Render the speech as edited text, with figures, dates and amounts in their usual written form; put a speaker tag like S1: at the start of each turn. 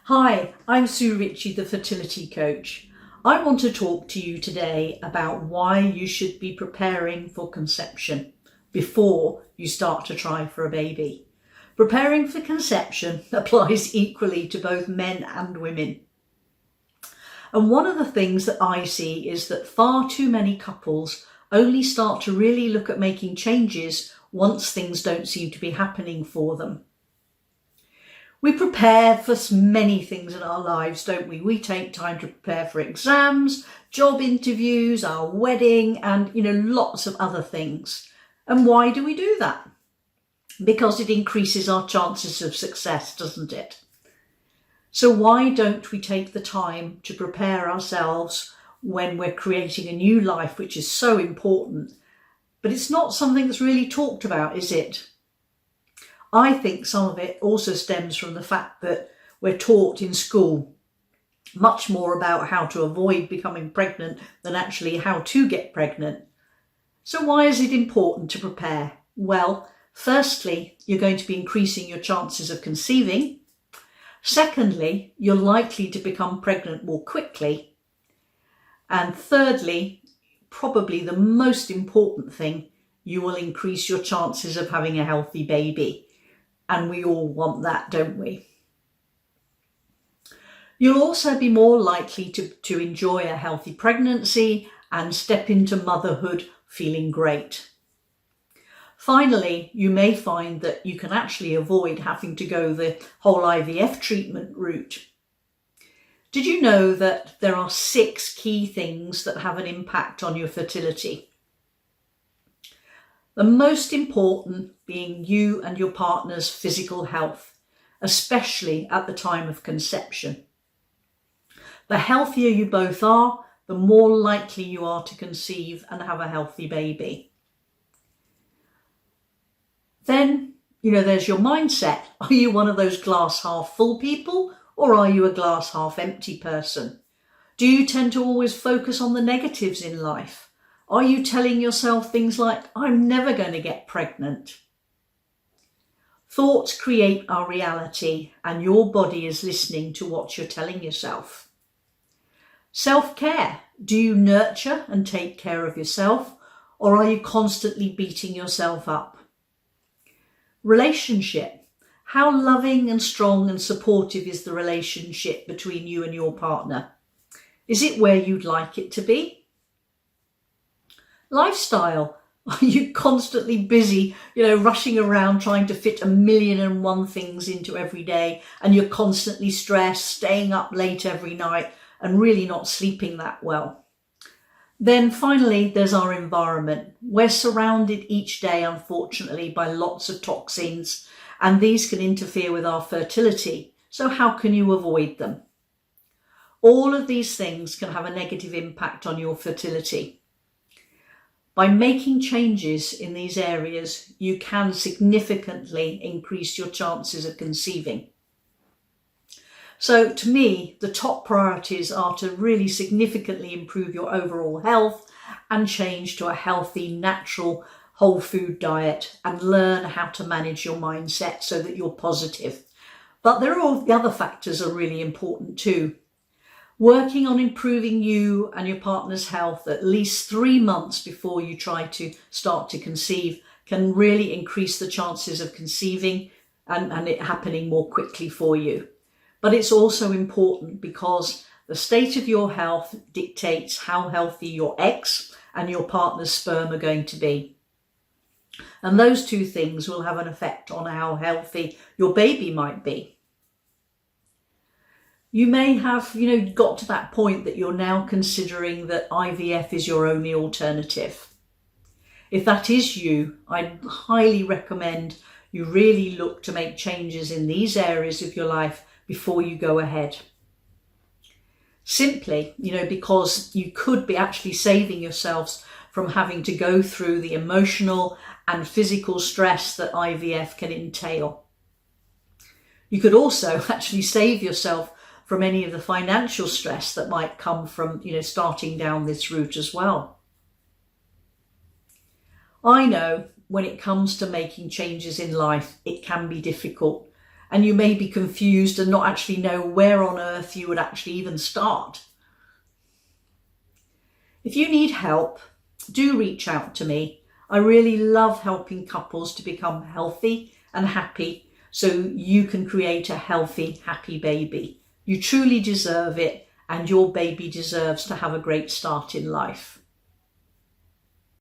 S1: Hi, I'm Sue Ritchie, the fertility coach. I want to talk to you today about why you should be preparing for conception before you start to try for a baby. Preparing for conception applies equally to both men and women. And one of the things that I see is that far too many couples only start to really look at making changes once things don't seem to be happening for them. We prepare for many things in our lives, don't we? We take time to prepare for exams, job interviews, our wedding, and lots of other things. And why do we do that? Because it increases our chances of success, doesn't it? So why don't we take the time to prepare ourselves when we're creating a new life, which is so important? But it's not something that's really talked about, is it? I think some of it also stems from the fact that we're taught in school much more about how to avoid becoming pregnant than actually how to get pregnant. So why is it important to prepare? Well, firstly, you're going to be increasing your chances of conceiving. Secondly, you're likely to become pregnant more quickly. And thirdly, probably the most important thing, you will increase your chances of having a healthy baby. And we all want that, don't we? You'll also be more likely to enjoy a healthy pregnancy and step into motherhood feeling great. Finally, you may find that you can actually avoid having to go the whole IVF treatment route. Did you know that there are 6 key things that have an impact on your fertility? The most important being you and your partner's physical health, especially at the time of conception. The healthier you both are, the more likely you are to conceive and have a healthy baby. Then, there's your mindset. Are you one of those glass half full people, or are you a glass half empty person? Do you tend to always focus on the negatives in life? Are you telling yourself things like, I'm never going to get pregnant? Thoughts create our reality, and your body is listening to what you're telling yourself. Self-care. Do you nurture and take care of yourself, or are you constantly beating yourself up? Relationship. How loving and strong and supportive is the relationship between you and your partner? Is it where you'd like it to be? Lifestyle. Are you constantly busy, rushing around trying to fit 1,000,001 things into every day, and you're constantly stressed, staying up late every night and really not sleeping that well? Then finally, there's our environment. We're surrounded each day, unfortunately, by lots of toxins, and these can interfere with our fertility. So how can you avoid them? All of these things can have a negative impact on your fertility. By making changes in these areas, you can significantly increase your chances of conceiving. So to me, the top priorities are to really significantly improve your overall health and change to a healthy, natural, whole food diet and learn how to manage your mindset so that you're positive. But the other factors are really important too. Working on improving you and your partner's health at least 3 months before you try to start to conceive can really increase the chances of conceiving and it happening more quickly for you. But it's also important because the state of your health dictates how healthy your eggs and your partner's sperm are going to be. And those 2 things will have an effect on how healthy your baby might be. You may have, got to that point that you're now considering that IVF is your only alternative. If that is you, I'd highly recommend you really look to make changes in these areas of your life before you go ahead. Simply, because you could be actually saving yourselves from having to go through the emotional and physical stress that IVF can entail. You could also actually save yourself from any of the financial stress that might come from, starting down this route as well. I know when it comes to making changes in life, it can be difficult and you may be confused and not actually know where on earth you would actually even start. If you need help, do reach out to me. I really love helping couples to become healthy and happy so you can create a healthy, happy baby. You truly deserve it, and your baby deserves to have a great start in life.